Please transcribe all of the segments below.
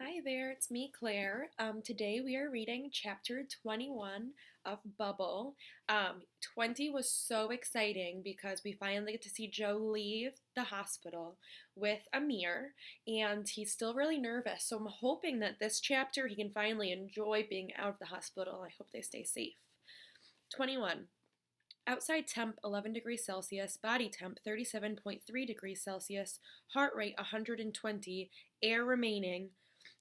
Hi there, it's me, Claire. Today we are reading chapter 21 of Bubble. 20 was so exciting because we finally get to see Joe leave the hospital with Amir, and he's still really nervous. So I'm hoping that this chapter he can finally enjoy being out of the hospital. I hope they stay safe. 21. Outside temp 11 degrees Celsius, body temp 37.3 degrees Celsius, heart rate 120, air remaining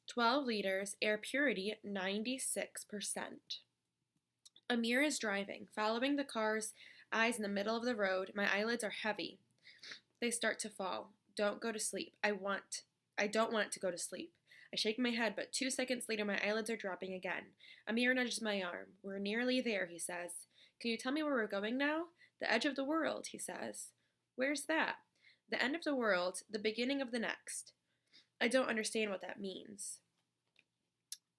12 liters, air purity 96%. Amir is driving, following the car's eyes in the middle of the road. My eyelids are heavy. They start to fall. Don't go to sleep. I don't want it to go to sleep. I shake my head, but 2 seconds later my eyelids are dropping again. Amir nudges my arm. We're nearly there, he says. Can you tell me where we're going now? The edge of the world, he says. Where's that? The end of the world, the beginning of the next. I don't understand what that means.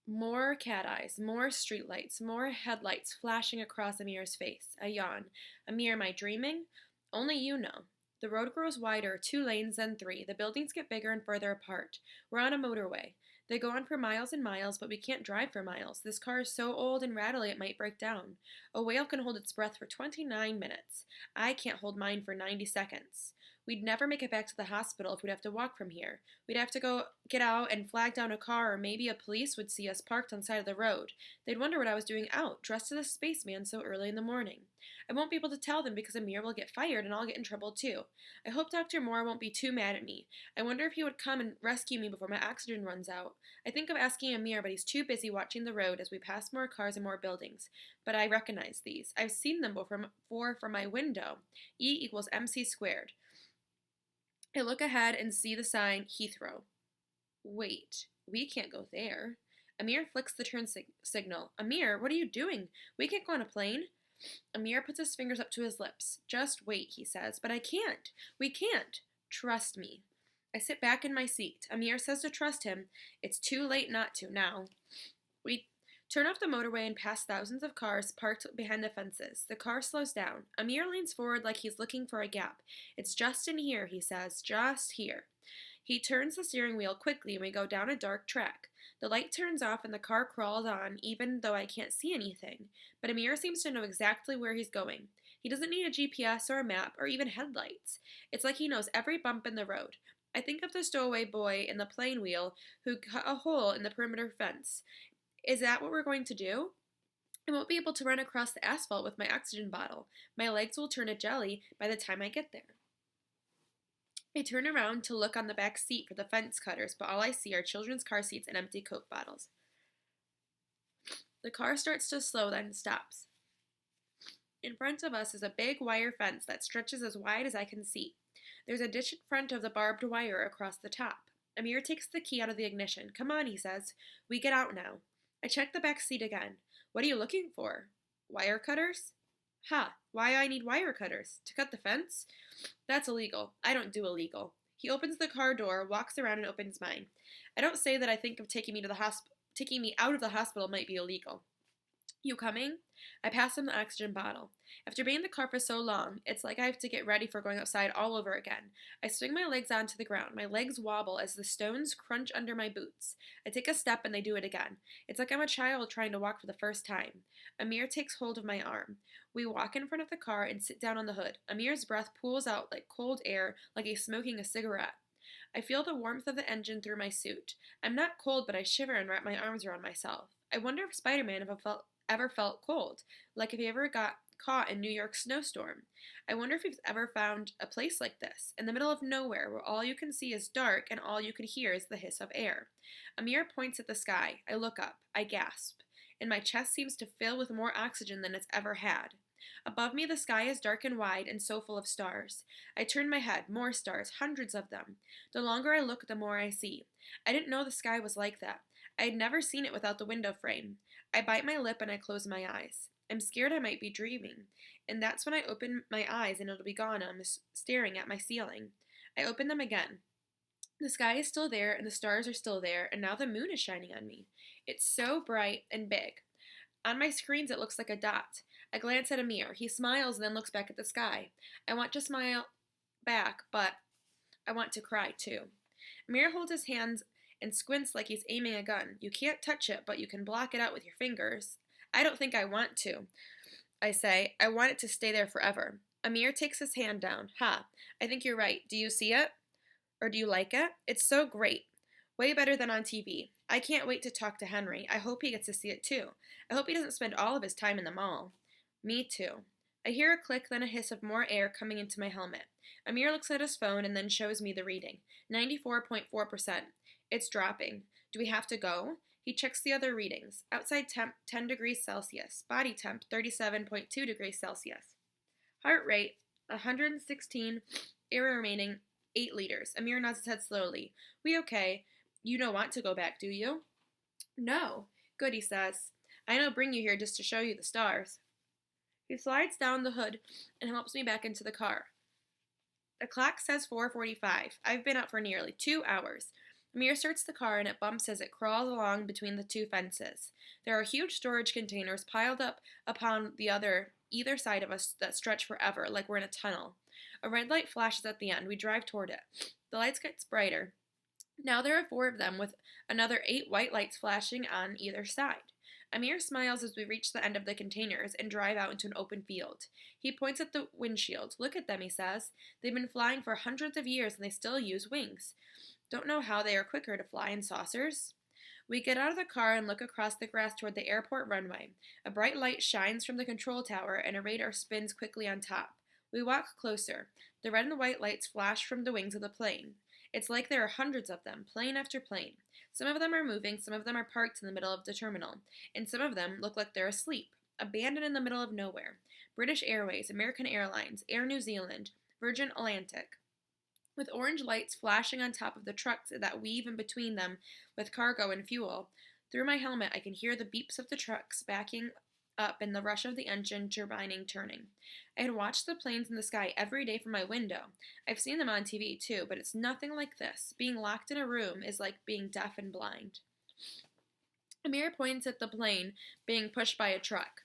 More cat eyes, more streetlights, more headlights flashing across Amir's face. I yawn. Amir, am I dreaming? Only you know. The road grows wider, 2 lanes, then 3. The buildings get bigger and further apart. We're on a motorway. They go on for miles and miles, but we can't drive for miles. This car is so old and rattly it might break down. A whale can hold its breath for 29 minutes. I can't hold mine for 90 seconds. We'd never make it back to the hospital if we'd have to walk from here. We'd have to go get out and flag down a car, or maybe a police would see us parked on the side of the road. They'd wonder what I was doing out, dressed as a spaceman so early in the morning. I won't be able to tell them because Amir will get fired and I'll get in trouble too. I hope Dr. Moore won't be too mad at me. I wonder if he would come and rescue me before my oxygen runs out. I think of asking Amir, but he's too busy watching the road as we pass more cars and more buildings. But I recognize these. I've seen them before from my window. E equals MC squared. I look ahead and see the sign, Heathrow. Wait, we can't go there. Amir flicks the turn signal. Amir, what are you doing? We can't go on a plane. Amir puts his fingers up to his lips. Just wait, he says. But I can't. We can't. Trust me. I sit back in my seat. Amir says to trust him. It's too late not to now. We turn off the motorway and pass thousands of cars parked behind the fences. The car slows down. Amir leans forward like he's looking for a gap. It's just in here, he says. Just here. He turns the steering wheel quickly and we go down a dark track. The light turns off and the car crawls on, even though I can't see anything. But Amir seems to know exactly where he's going. He doesn't need a GPS or a map or even headlights. It's like he knows every bump in the road. I think of the stowaway boy in the plane wheel who cut a hole in the perimeter fence. Is that what we're going to do? I won't be able to run across the asphalt with my oxygen bottle. My legs will turn to jelly by the time I get there. I turn around to look on the back seat for the fence cutters, but all I see are children's car seats and empty Coke bottles. The car starts to slow, then stops. In front of us is a big wire fence that stretches as wide as I can see. There's a ditch in front of the barbed wire across the top. Amir takes the key out of the ignition. Come on, he says. We get out now. I check the back seat again. What are you looking for? Wire cutters? Ha, why I need wire cutters? To cut the fence? That's illegal. I don't do illegal. He opens the car door, walks around, and opens mine. I don't say that I think of taking me out of the hospital might be illegal. You coming? I pass him the oxygen bottle. After being in the car for so long, it's like I have to get ready for going outside all over again. I swing my legs onto the ground. My legs wobble as the stones crunch under my boots. I take a step and they do it again. It's like I'm a child trying to walk for the first time. Amir takes hold of my arm. We walk in front of the car and sit down on the hood. Amir's breath pools out like cold air, like he's smoking a cigarette. I feel the warmth of the engine through my suit. I'm not cold, but I shiver and wrap my arms around myself. I wonder if Spider-Man ever felt cold, like if he ever got caught in New York's snowstorm. I wonder if he's ever found a place like this, in the middle of nowhere, where all you can see is dark and all you can hear is the hiss of air. Amir points at the sky. I look up. I gasp, and my chest seems to fill with more oxygen than it's ever had. Above me, the sky is dark and wide and so full of stars. I turn my head. More stars, hundreds of them. The longer I look, the more I see. I didn't know the sky was like that. I had never seen it without the window frame. I bite my lip and I close my eyes. I'm scared I might be dreaming, and that's when I open my eyes and it'll be gone and I'm staring at my ceiling. I open them again. The sky is still there and the stars are still there, and now the moon is shining on me. It's so bright and big. On my screens it looks like a dot. I glance at Amir. He smiles and then looks back at the sky. I want to smile back, but I want to cry too. Amir holds his hands and squints like he's aiming a gun. You can't touch it, but you can block it out with your fingers. I don't think I want to. I say, I want it to stay there forever. Amir takes his hand down. Ha, I think you're right. Do you see it? Or do you like it? It's so great. Way better than on TV. I can't wait to talk to Henry. I hope he gets to see it too. I hope he doesn't spend all of his time in the mall. Me too. I hear a click, then a hiss of more air coming into my helmet. Amir looks at his phone and then shows me the reading. 94.4%. It's dropping. Do we have to go? He checks the other readings. Outside temp 10 degrees Celsius. Body temp 37.2 degrees Celsius. Heart rate 116. Air remaining 8 liters. Amir nods his head slowly. We okay? You don't want to go back, do you? No. Good, he says. I don't bring you here just to show you the stars. He slides down the hood and helps me back into the car. The clock says 4:45. I've been out for nearly 2 hours. Amir starts the car and it bumps as it crawls along between the two fences. There are huge storage containers piled up upon either side of us that stretch forever, like we're in a tunnel. A red light flashes at the end. We drive toward it. The lights get brighter. Now there are 4 of them, with another 8 white lights flashing on either side. Amir smiles as we reach the end of the containers and drive out into an open field. He points at the windshield. Look at them, he says. They've been flying for hundreds of years and they still use wings. Don't know how they are quicker to fly in saucers. We get out of the car and look across the grass toward the airport runway. A bright light shines from the control tower and a radar spins quickly on top. We walk closer. The red and the white lights flash from the wings of the plane. It's like there are hundreds of them, plane after plane. Some of them are moving, some of them are parked in the middle of the terminal, and some of them look like they're asleep, abandoned in the middle of nowhere. British Airways, American Airlines, Air New Zealand, Virgin Atlantic. With orange lights flashing on top of the trucks that weave in between them with cargo and fuel. Through my helmet, I can hear the beeps of the trucks backing up and the rush of the engine turbining turning. I had watched the planes in the sky every day from my window. I've seen them on TV too, but it's nothing like this. Being locked in a room is like being deaf and blind. Amir points at the plane being pushed by a truck.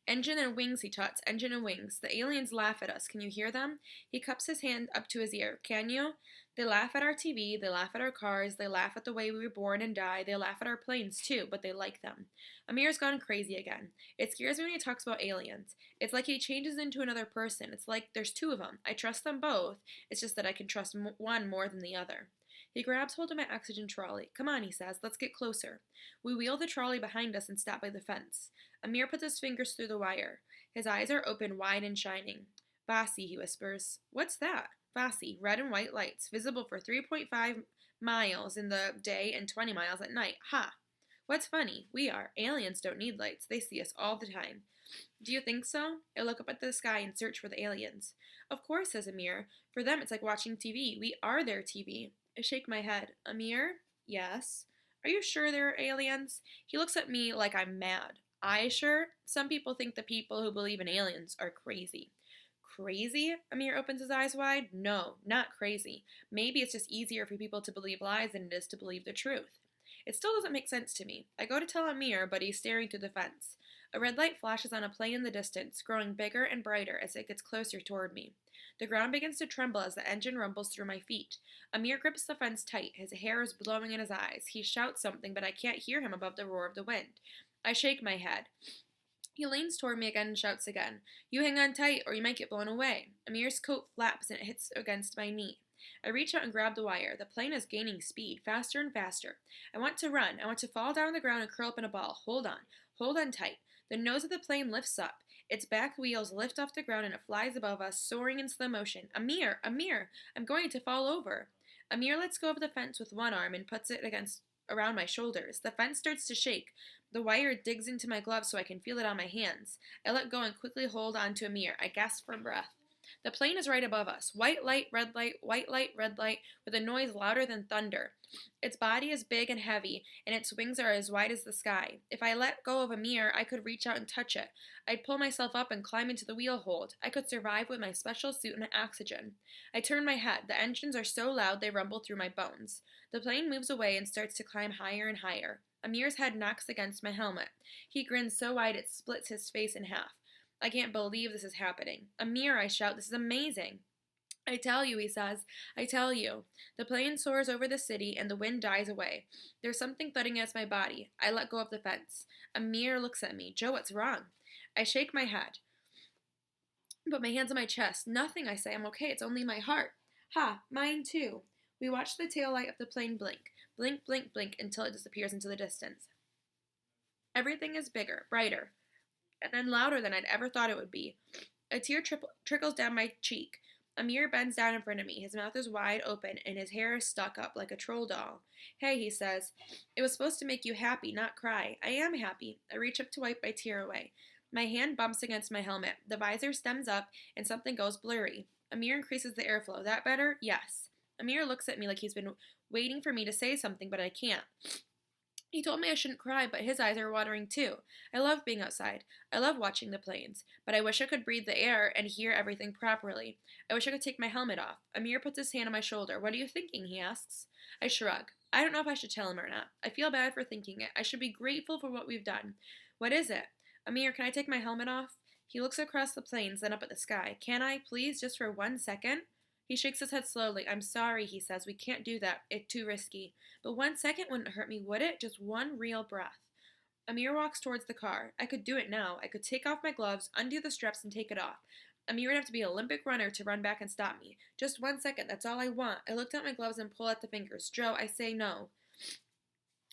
Engine and wings, he tuts. Engine and wings. The aliens laugh at us. Can you hear them? He cups his hand up to his ear. Can you? They laugh at our TV. They laugh at our cars. They laugh at the way we were born and die. They laugh at our planes, too, but they like them. Amir's gone crazy again. It scares me when he talks about aliens. It's like he changes into another person. It's like there's 2 of them. I trust them both. It's just that I can trust one more than the other. He grabs hold of my oxygen trolley. Come on, he says. Let's get closer. We wheel the trolley behind us and stop by the fence. Amir puts his fingers through the wire. His eyes are open, wide, and shining. Vasi, he whispers. What's that? Vasi, red and white lights, visible for 3.5 miles in the day and 20 miles at night. Ha! What's funny? We are. Aliens don't need lights. They see us all the time. Do you think so? I look up at the sky and search for the aliens. Of course, says Amir. For them, it's like watching TV. We are their TV. I shake my head. Amir? Yes. Are you sure there are aliens? He looks at me like I'm mad. I sure? Some people think the people who believe in aliens are crazy. Crazy? Amir opens his eyes wide. No, not crazy. Maybe it's just easier for people to believe lies than it is to believe the truth. It still doesn't make sense to me. I go to tell Amir, but he's staring through the fence. A red light flashes on a plane in the distance, growing bigger and brighter as it gets closer toward me. The ground begins to tremble as the engine rumbles through my feet. Amir grips the fence tight. His hair is blowing in his eyes. He shouts something, but I can't hear him above the roar of the wind. I shake my head. He leans toward me again and shouts again. You hang on tight, or you might get blown away. Amir's coat flaps and it hits against my knee. I reach out and grab the wire. The plane is gaining speed, faster and faster. I want to run. I want to fall down on the ground and curl up in a ball. Hold on. Hold on tight. The nose of the plane lifts up. Its back wheels lift off the ground and it flies above us, soaring in slow motion. Amir! Amir! I'm going to fall over. Amir lets go of the fence with one arm and puts it around my shoulders. The fence starts to shake. The wire digs into my glove so I can feel it on my hands. I let go and quickly hold on to Amir. I gasp for breath. The plane is right above us. White light, red light, white light, red light, with a noise louder than thunder. Its body is big and heavy, and its wings are as wide as the sky. If I let go of Amir, I could reach out and touch it. I'd pull myself up and climb into the wheel hold. I could survive with my special suit and oxygen. I turn my head. The engines are so loud they rumble through my bones. The plane moves away and starts to climb higher and higher. Amir's head knocks against my helmet. He grins so wide it splits his face in half. I can't believe this is happening. Amir, I shout, this is amazing. I tell you, he says, I tell you. The plane soars over the city and the wind dies away. There's something thudding against my body. I let go of the fence. Amir looks at me. Joe, what's wrong? I shake my head. Put my hands on my chest. Nothing, I say. I'm okay. It's only my heart. Ha, mine too. We watch the tail light of the plane blink. Blink, blink, blink until it disappears into the distance. Everything is bigger, brighter, and then louder than I'd ever thought it would be. A tear trickles down my cheek. Amir bends down in front of me. His mouth is wide open, and his hair is stuck up like a troll doll. Hey, he says, it was supposed to make you happy, not cry. I am happy. I reach up to wipe my tear away. My hand bumps against my helmet. The visor stems up, and something goes blurry. Amir increases the airflow. That better? Yes. Amir looks at me like he's been waiting for me to say something, but I can't. He told me I shouldn't cry, but his eyes are watering too. I love being outside. I love watching the planes, but I wish I could breathe the air and hear everything properly. I wish I could take my helmet off. Amir puts his hand on my shoulder. What are you thinking? He asks. I shrug. I don't know if I should tell him or not. I feel bad for thinking it. I should be grateful for what we've done. What is it? Amir, can I take my helmet off? He looks across the plains, then up at the sky. Can I, please, just for 1 second? He shakes his head slowly. I'm sorry, he says. We can't do that. It's too risky. But 1 second wouldn't hurt me, would it? Just one real breath. Amir walks towards the car. I could do it now. I could take off my gloves, undo the straps, and take it off. Amir would have to be an Olympic runner to run back and stop me. Just 1 second. That's all I want. I looked at my gloves and pull at the fingers. Joe, I say no.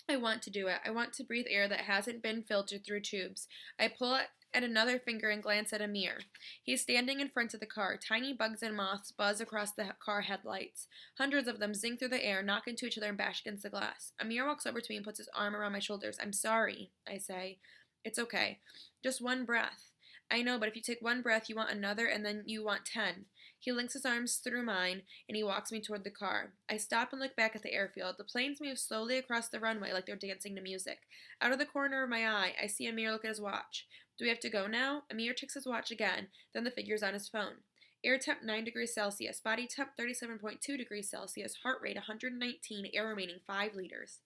I want to do it. I want to breathe air that hasn't been filtered through tubes. I pull at another finger and glance at Amir. He's standing in front of the car. Tiny bugs and moths buzz across the car headlights. Hundreds of them zing through the air, knock into each other, and bash against the glass. Amir walks over to me and puts his arm around my shoulders. I'm sorry, I say. It's okay. Just one breath. I know, but if you take one breath, you want another, and then you want 10. He links his arms through mine, and he walks me toward the car. I stop and look back at the airfield. The planes move slowly across the runway like they're dancing to music. Out of the corner of my eye, I see Amir look at his watch. Do we have to go now? Amir checks his watch again, then the figures on his phone. Air temp 9 degrees Celsius, body temp 37.2 degrees Celsius, heart rate 119, air remaining 5 liters.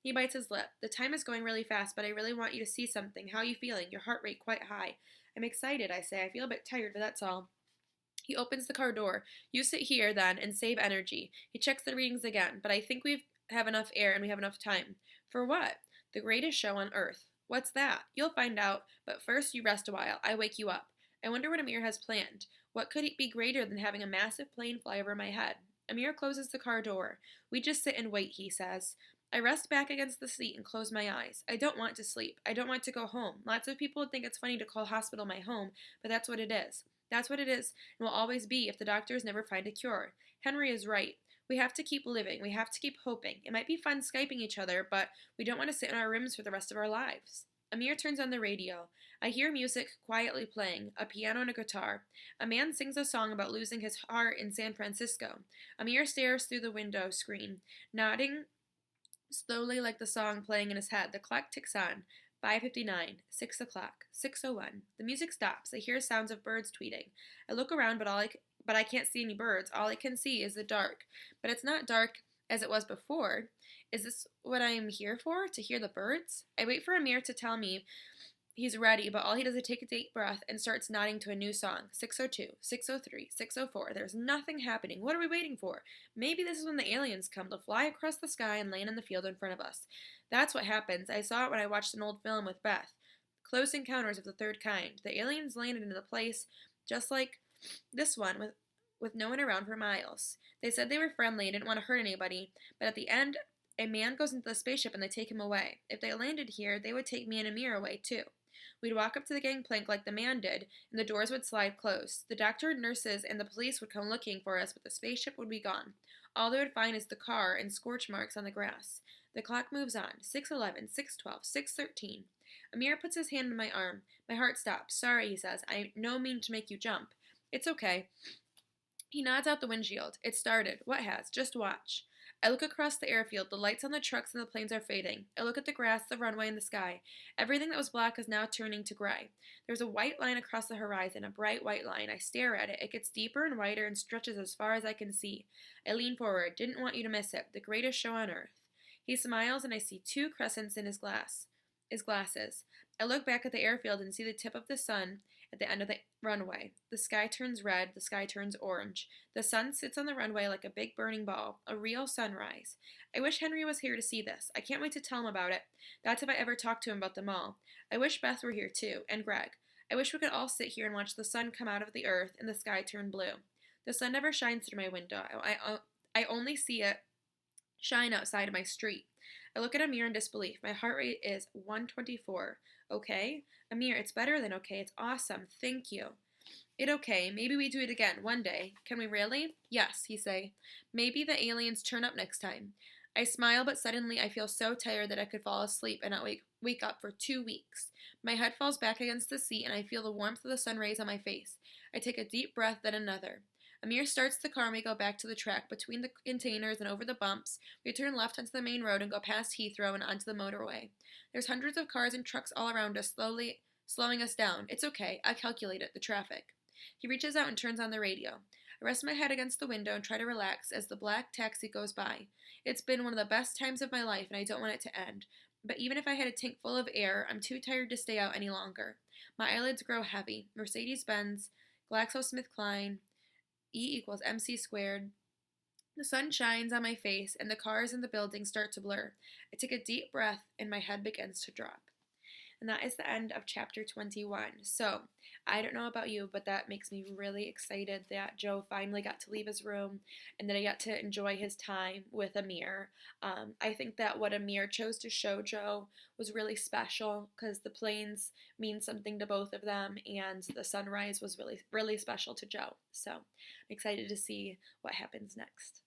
He bites his lip. The time is going really fast, but I really want you to see something. How are you feeling? Your heart rate quite high. I'm excited, I say. I feel a bit tired, but that's all. He opens the car door. You sit here, then, and save energy. He checks the readings again, but I think we have enough air and we have enough time. For what? The greatest show on Earth. What's that? You'll find out, but first you rest a while. I wake you up. I wonder what Amir has planned. What could be greater than having a massive plane fly over my head? Amir closes the car door. We just sit and wait, he says. I rest back against the seat and close my eyes. I don't want to sleep. I don't want to go home. Lots of people would think it's funny to call hospital my home, but that's what it is. That's what it is and will always be if the doctors never find a cure. Henry is right. We have to keep living. We have to keep hoping. It might be fun Skyping each other, but we don't want to sit in our rooms for the rest of our lives. Amir turns on the radio. I hear music quietly playing, a piano and a guitar. A man sings a song about losing his heart in San Francisco. Amir stares through the window screen, nodding slowly like the song playing in his head. The clock ticks on. 5:59, 6 o'clock, 6:01. The music stops. I hear sounds of birds tweeting. I look around, but I can't see any birds. All I can see is the dark. But it's not dark as it was before. Is this what I am here for? To hear the birds? I wait for Amir to tell me he's ready, but all he does is take a deep breath and starts nodding to a new song. 6:02, 6:03, 6:04. There's nothing happening. What are we waiting for? Maybe this is when the aliens come. They'll fly across the sky and land in the field in front of us. That's what happens. I saw it when I watched an old film with Beth. Close Encounters of the Third Kind. The aliens landed in a place just like this one with no one around for miles. They said they were friendly and didn't want to hurt anybody, but at the end, a man goes into the spaceship and they take him away. If they landed here, they would take me and Amir away too. We'd walk up to the gangplank like the man did, and the doors would slide close. The doctor, nurses, and the police would come looking for us, but the spaceship would be gone. All they would find is the car and scorch marks on the grass. The clock moves on. 6:11, 6:12, 6:13. Amir puts his hand on my arm. My heart stops. Sorry, he says. I no mean to make you jump. It's okay. He nods out the windshield. It started. What has? Just watch. I look across the airfield. The lights on the trucks and the planes are fading. I look at the grass, the runway, and the sky. Everything that was black is now turning to gray. There's a white line across the horizon, a bright white line. I stare at it. It gets deeper and wider and stretches as far as I can see. I lean forward. Didn't want you to miss it. The greatest show on Earth. He smiles, and I see 2 crescents in his glasses. I look back at the airfield and see the tip of the sun at the end of the runway. The sky turns red, the sky turns orange. The sun sits on the runway like a big burning ball, a real sunrise. I wish Henry was here to see this. I can't wait to tell him about it. That's if I ever talk to him about them all. I wish Beth were here too, and Greg. I wish we could all sit here and watch the sun come out of the earth and the sky turn blue. The sun never shines through my window. I only see it shine outside of my street. I look at Amir in disbelief. My heart rate is 124. Okay? Amir, it's better than okay. It's awesome. Thank you. It okay. Maybe we do it again one day. Can we really? Yes, he say. Maybe the aliens turn up next time. I smile, but suddenly I feel so tired that I could fall asleep and not wake up for 2 weeks. My head falls back against the seat and I feel the warmth of the sun rays on my face. I take a deep breath, then another. Amir starts the car and we go back to the track. Between the containers and over the bumps, we turn left onto the main road and go past Heathrow and onto the motorway. There's hundreds of cars and trucks all around us, slowing us down. It's okay. I calculate it, the traffic. He reaches out and turns on the radio. I rest my head against the window and try to relax as the black taxi goes by. It's been one of the best times of my life and I don't want it to end. But even if I had a tank full of air, I'm too tired to stay out any longer. My eyelids grow heavy. Mercedes-Benz, GlaxoSmithKline, E=mc². The sun shines on my face, and the cars and the buildings start to blur. I take a deep breath, and my head begins to drop. And that is the end of chapter 21. So, I don't know about you, but that makes me really excited that Joe finally got to leave his room and that I got to enjoy his time with Amir. I think that what Amir chose to show Joe was really special because the planes mean something to both of them and the sunrise was really, really special to Joe. So, I'm excited to see what happens next.